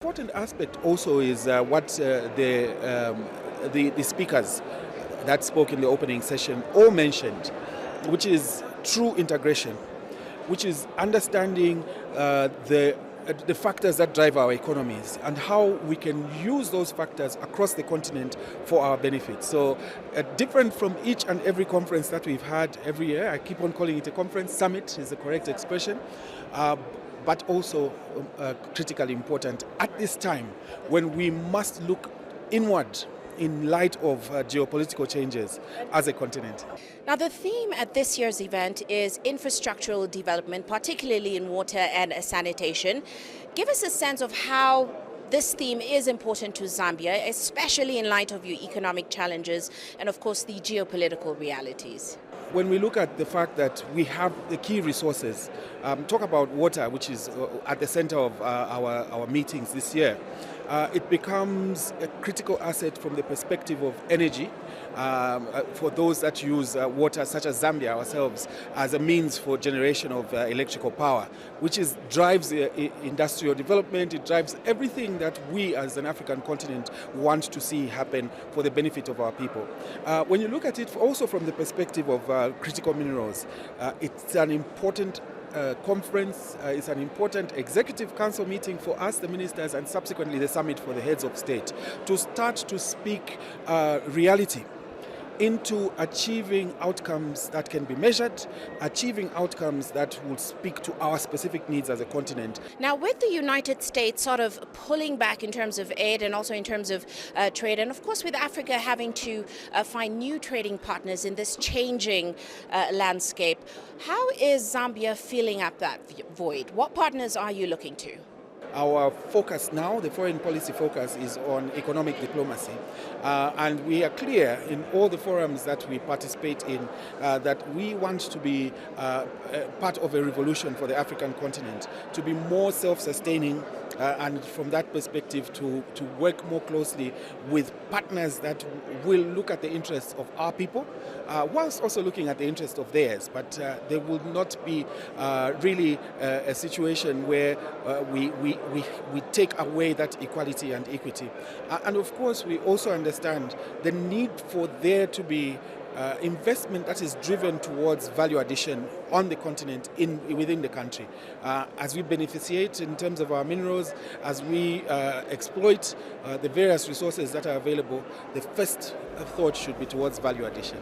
Important aspect also is what the speakers that spoke in the opening session all mentioned, which is true integration, which is understanding the factors that drive our economies and how we can use those factors across the continent for our benefit. So different from each and every conference that we've had every year, I keep on calling it a conference, summit is the correct expression, but also critically important at this time when we must look inward in light of geopolitical changes as a continent. Now, the theme at this year's event is infrastructural development, particularly in water and sanitation. Give us a sense of how this theme is important to Zambia, especially in light of your economic challenges and, of course, the geopolitical realities. When we look at the fact that we have the key resources, talk about water, which is at the center of our meetings this year, it becomes a critical asset from the perspective of energy for those that use water, such as Zambia ourselves, as a means for generation of electrical power, which drives industrial development. It drives everything that we as an African continent want to see happen for the benefit of our people. When you look at it also from the perspective of critical minerals, it's an important conference, is an important executive council meeting for us, the ministers, and subsequently the summit for the heads of state, to start to speak reality into achieving outcomes that can be measured, achieving outcomes that will speak to our specific needs as a continent. Now, with the United States sort of pulling back in terms of aid and also in terms of trade, and of course with Africa having to find new trading partners in this changing landscape, how is Zambia filling up that void? What partners are you looking to? Our focus now, the foreign policy focus, is on economic diplomacy. And we are clear in all the forums that we participate in that we want to be part of a revolution for the African continent, to be more self-sustaining, and from that perspective to work more closely with partners that will look at the interests of our people, whilst also looking at the interest of theirs. But there will not be really a situation where we take away that equality and equity. And of course, we also understand the need for there to be investment that is driven towards value addition on the continent within the country. As we beneficiate in terms of our minerals, as we exploit the various resources that are available, the first thought should be towards value addition.